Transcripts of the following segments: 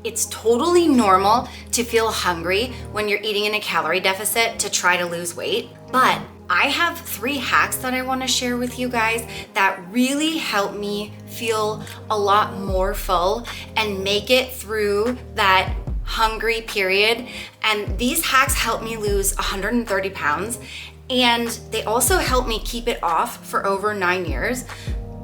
It's totally normal to feel hungry when you're eating in a calorie deficit to try to lose weight, but I have 3 hacks that I want to share with you guys that really help me feel a lot more full and make it through that hungry period. And these hacks help me lose 130 pounds, and they also help me keep it off for over 9 years.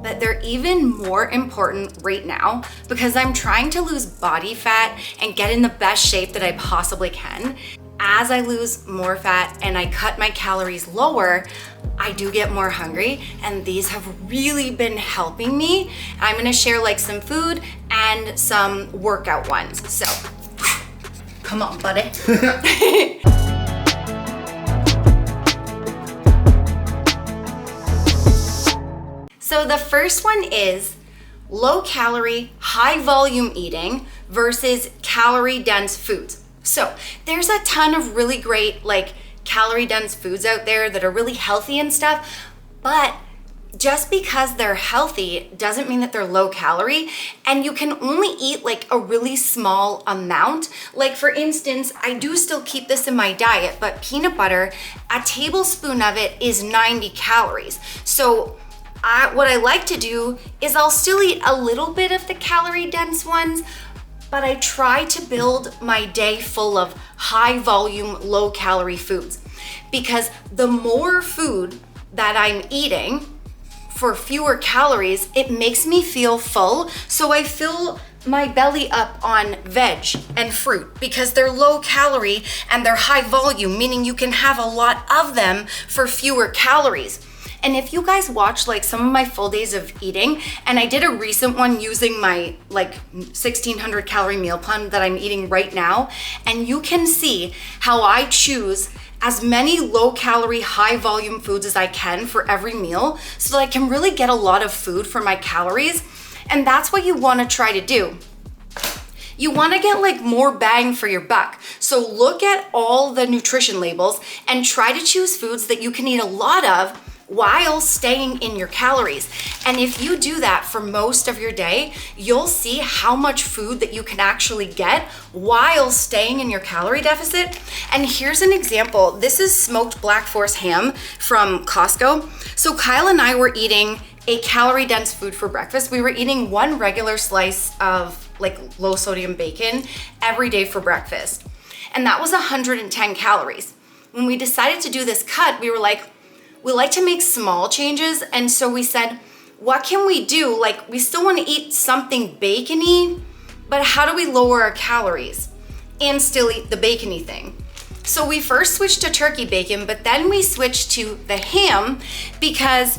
But they're even more important right now because I'm trying to lose body fat and get in the best shape that I possibly can. As I lose more fat and I cut my calories lower, I do get more hungry, and these have really been helping me. I'm gonna share like some food and some workout ones. So, come on, buddy. So the first one is low calorie, high volume eating versus calorie dense foods. So there's a ton of really great like calorie dense foods out there that are really healthy and stuff, but just because they're healthy doesn't mean that they're low calorie, and you can only eat like a really small amount. Like for instance, I do still keep this in my diet, but peanut butter, a tablespoon of it is 90 calories. So what I like to do is I'll still eat a little bit of the calorie dense ones, but I try to build my day full of high volume, low calorie foods, because the more food that I'm eating for fewer calories, it makes me feel full. So I fill my belly up on veg and fruit because they're low calorie and they're high volume, meaning you can have a lot of them for fewer calories. And if you guys watch like some of my full days of eating, and I did a recent one using my like 1600 calorie meal plan that I'm eating right now, and you can see how I choose as many low calorie, high volume foods as I can for every meal so that I can really get a lot of food for my calories. And that's what you want to try to do. You want to get like more bang for your buck. So look at all the nutrition labels and try to choose foods that you can eat a lot of while staying in your calories. And if you do that for most of your day, you'll see how much food that you can actually get while staying in your calorie deficit. And here's an example. This is smoked Black Forest ham from Costco. So Kyle and I were eating a calorie dense food for breakfast. We were eating 1 regular slice of like low sodium bacon every day for breakfast. And that was 110 calories. When we decided to do this cut, we were like, we like to make small changes. And so we said, what can we do? Like, we still want to eat something bacony, but how do we lower our calories and still eat the bacony thing? So we first switched to turkey bacon, but then we switched to the ham because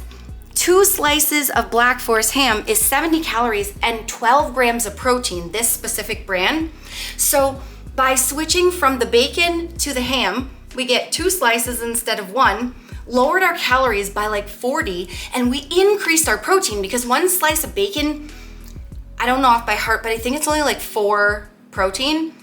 2 slices of Black Forest ham is 70 calories and 12 grams of protein, this specific brand. So by switching from the bacon to the ham, we get 2 slices instead of 1, lowered our calories by like 40, and we increased our protein because 1 slice of bacon, I don't know off by heart, but I think it's only like 4 protein,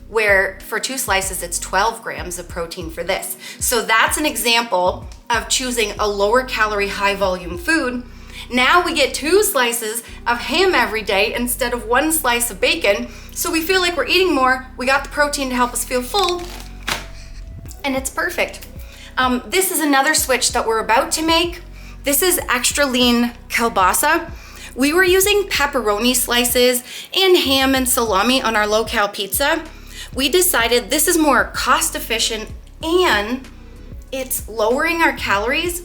where for 2 slices, it's 12 grams of protein for this. So that's an example of choosing a lower calorie, high volume food. Now we get 2 slices of ham every day instead of 1 slice of bacon. So we feel like we're eating more. We got the protein to help us feel full, and it's perfect. This is another switch that we're about to make. This is extra lean kielbasa. We were using pepperoni slices and ham and salami on our low-cal pizza. We decided this is more cost efficient and it's lowering our calories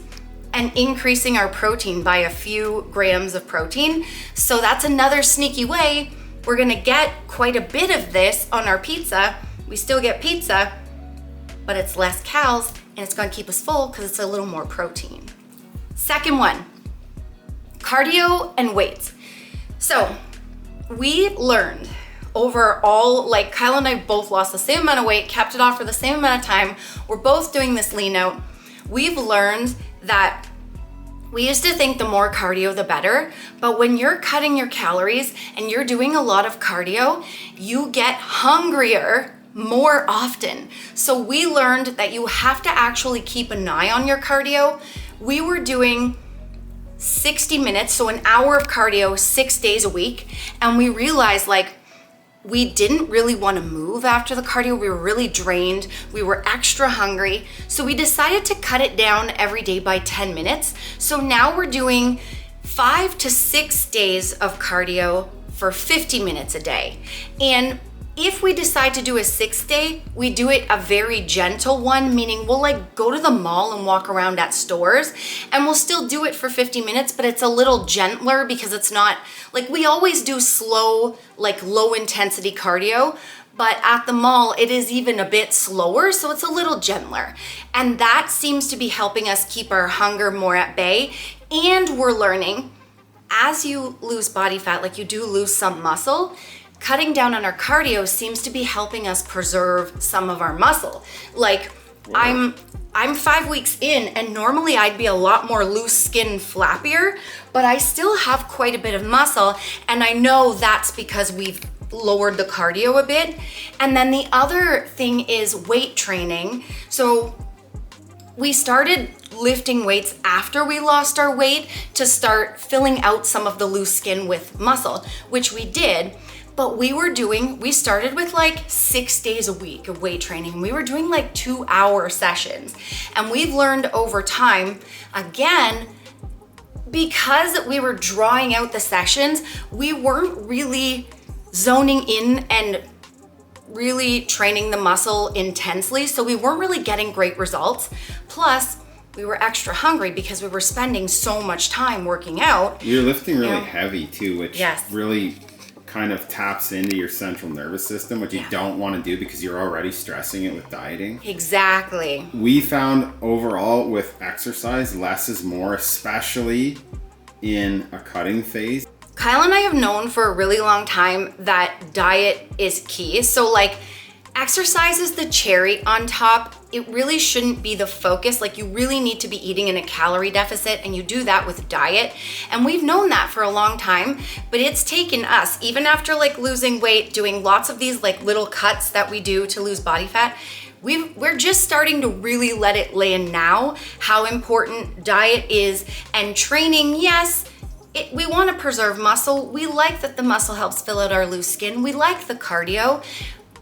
and increasing our protein by a few grams of protein. So that's another sneaky way we're gonna get quite a bit of this on our pizza. We still get pizza, but it's less calories and it's gonna keep us full because it's a little more protein. Second one, cardio and weights. So we learned overall, like Kyle and I both lost the same amount of weight, kept it off for the same amount of time. We're both doing this lean out. We've learned that we used to think the more cardio, the better, but when you're cutting your calories and you're doing a lot of cardio, you get hungrier more often. So we learned that you have to actually keep an eye on your cardio. We were doing 60 minutes, so an hour of cardio 6 days a week, and we realized like we didn't really want to move after the cardio. We were really drained. We were extra hungry. So we decided to cut it down every day by 10 minutes. So now we're doing 5 to 6 days of cardio for 50 minutes a day. And if we decide to do a 6th day, we do it a very gentle one, meaning we'll like go to the mall and walk around at stores, and we'll still do it for 50 minutes, but it's a little gentler because it's not like we always do slow, like low intensity cardio, but at the mall it is even a bit slower, so it's a little gentler. And that seems to be helping us keep our hunger more at bay. And we're learning, as you lose body fat, like you do lose some muscle, cutting down on our cardio seems to be helping us preserve some of our muscle. Like I'm 5 weeks in, and normally I'd be a lot more loose skin, flappier, but I still have quite a bit of muscle, and I know that's because we've lowered the cardio a bit. And then the other thing is weight training. So we started lifting weights after we lost our weight to start filling out some of the loose skin with muscle, which we did. But we started with like 6 days a week of weight training. We were doing like 2-hour sessions. And we've learned over time, again, because we were drawing out the sessions, we weren't really zoning in and really training the muscle intensely. So we weren't really getting great results. Plus, we were extra hungry because we were spending so much time working out. You're lifting really heavy too, which yes. really kind of taps into your central nervous system, which you don't want to do because you're already stressing it with dieting. Exactly. We found overall with exercise, less is more, especially in a cutting phase. Kyle and I have known for a really long time that diet is key. So like exercise is the cherry on top. It really shouldn't be the focus. Like you really need to be eating in a calorie deficit, and you do that with diet. And we've known that for a long time, but it's taken us, even after like losing weight, doing lots of these like little cuts that we do to lose body fat, we're just starting to really let it lay in now how important diet is. And training, yes, we want to preserve muscle. We like that the muscle helps fill out our loose skin. We like the cardio,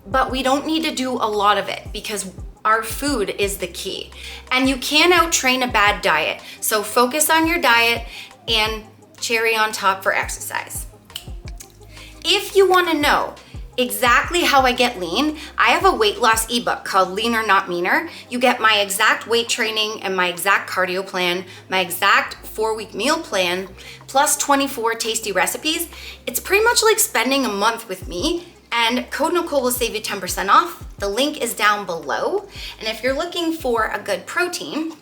but we don't need to do a lot of it because our food is the key. And you can out-train a bad diet. So focus on your diet and cherry on top for exercise. If you want to know exactly how I get lean, I have a weight loss ebook called Leaner Not Meaner. You get my exact weight training and my exact cardio plan, my exact 4-week meal plan, plus 24 tasty recipes. It's pretty much like spending a month with me. And Code Nicole will save you 10% off. The link is down below. And if you're looking for a good protein,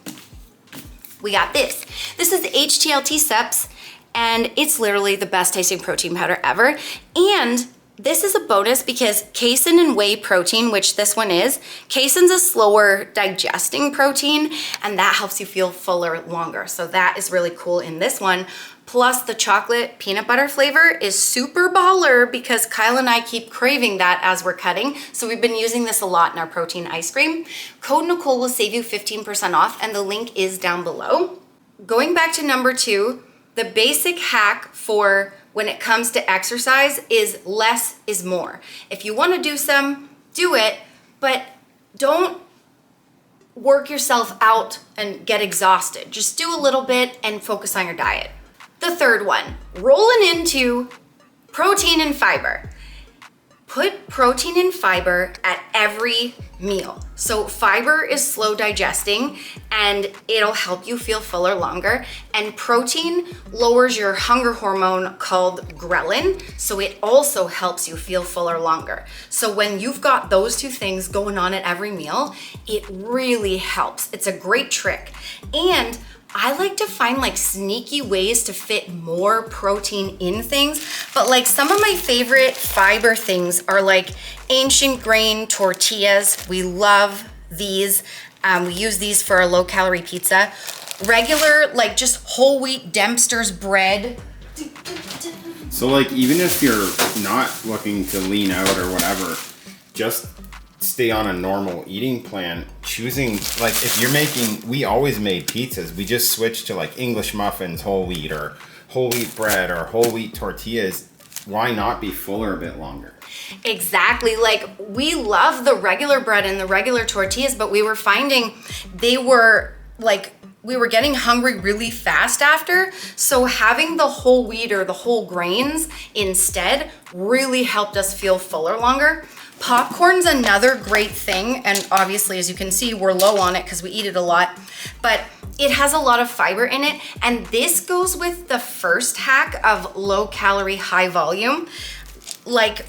we got this. This is HTLT Steps, and it's literally the best tasting protein powder ever. And this is a bonus because casein and whey protein, which this one is, casein's a slower digesting protein, and that helps you feel fuller longer. So that is really cool in this one. Plus the chocolate peanut butter flavor is super baller because Kyle and I keep craving that as we're cutting. So we've been using this a lot in our protein ice cream. Code Nicole will save you 15% off, and the link is down below. Going back to number 2, the basic hack for when it comes to exercise is less is more. If you want to do some, do it, but don't work yourself out and get exhausted. Just do a little bit and focus on your diet. The third one, rolling into protein and fiber. Put protein and fiber at every meal. So fiber is slow digesting and it'll help you feel fuller longer. And protein lowers your hunger hormone called ghrelin. So it also helps you feel fuller longer. So when you've got those two things going on at every meal, it really helps. It's a great trick. And I like to find like sneaky ways to fit more protein in things, but like some of my favorite fiber things are like ancient grain tortillas. We love these. We use these for a low calorie pizza. Regular, like just whole wheat Dempster's bread. So like even if you're not looking to lean out or whatever, just stay on a normal eating plan. Choosing, like if you're making, we always made pizzas, we just switched to like English muffins, whole wheat, or whole wheat bread, or whole wheat tortillas. Why not be fuller a bit longer? Exactly. Like, we love the regular bread and the regular tortillas, but we were finding they were like, we were getting hungry really fast after. So having the whole wheat or the whole grains instead really helped us feel fuller longer. Popcorn's another great thing. And obviously, as you can see, we're low on it because we eat it a lot, but it has a lot of fiber in it. And this goes with the first hack of low calorie, high volume. Like,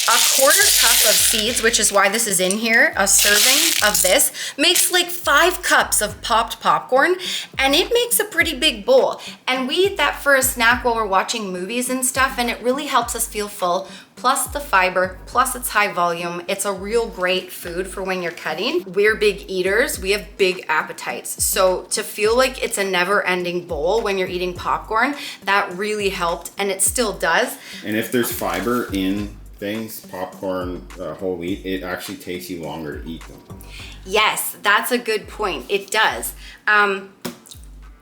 a quarter cup of seeds, which is why this is in here, a serving of this, makes like 5 cups of popped popcorn, and it makes a pretty big bowl. And we eat that for a snack while we're watching movies and stuff, and it really helps us feel full, plus the fiber, plus it's high volume. It's a real great food for when you're cutting. We're big eaters, we have big appetites. So to feel like it's a never-ending bowl when you're eating popcorn, that really helped, and it still does. And if there's fiber in things, popcorn, whole wheat, it actually takes you longer to eat them. Yes, that's a good point. It does.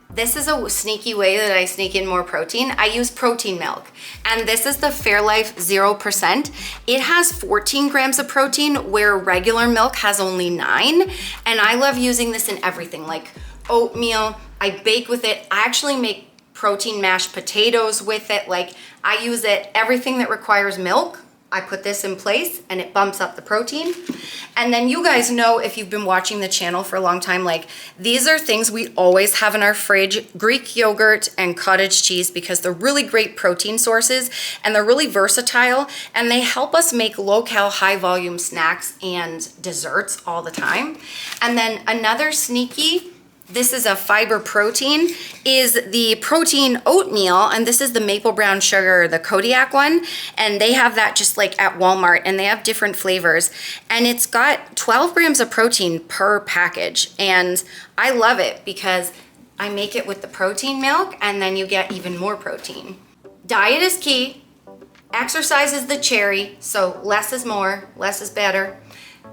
This is a sneaky way that I sneak in more protein. I use protein milk, and this is the Fairlife 0%. It has 14 grams of protein where regular milk has only 9. And I love using this in everything, like oatmeal. I bake with it. I actually make protein mashed potatoes with it. Like, I use it, everything that requires milk, I put this in place and it bumps up the protein. And then you guys know, if you've been watching the channel for a long time, like, these are things we always have in our fridge: Greek yogurt and cottage cheese, because they're really great protein sources and they're really versatile, and they help us make low-cal, high-volume snacks and desserts all the time. And then another sneaky, this is a fiber protein, is the protein oatmeal, and this is the maple brown sugar, the Kodiak one, and they have that just like at Walmart, and they have different flavors, and it's got 12 grams of protein per package, and I love it because I make it with the protein milk, and then you get even more protein. Diet is key. Exercise is the cherry, so less is more, less is better.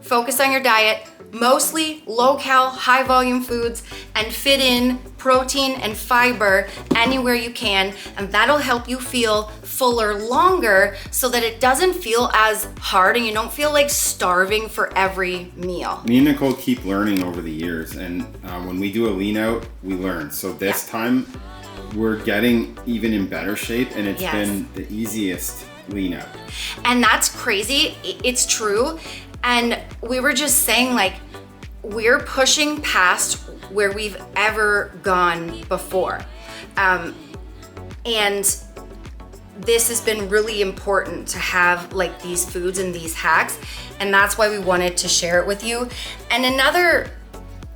Focus on your diet, mostly low-cal, high-volume foods, and fit in protein and fiber anywhere you can, and that'll help you feel fuller longer so that it doesn't feel as hard and you don't feel like starving for every meal. Me and Nicole keep learning over the years, and when we do a lean out, we learn. So this time, we're getting even in better shape, and it's been the easiest lean out. And that's crazy, it's true. And we were just saying, like, we're pushing past where we've ever gone before. And this has been really important to have, like, these foods and these hacks. And that's why we wanted to share it with you. And another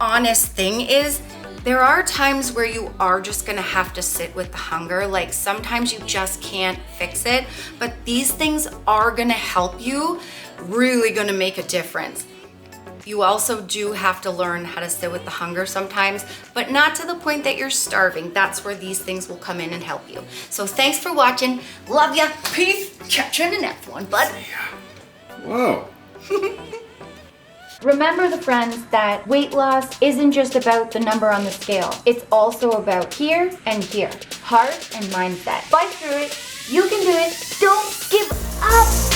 honest thing is, there are times where you are just gonna have to sit with the hunger. Like, sometimes you just can't fix it, but these things are gonna help you, really gonna make a difference. You also do have to learn how to sit with the hunger sometimes, but not to the point that you're starving. That's where these things will come in and help you. So thanks for watching. Love ya. Peace. Catch you in the next one, bud. Whoa. Remember, the friends, that weight loss isn't just about the number on the scale. It's also about here and here. Heart and mindset. Fight through it. You can do it. Don't give up.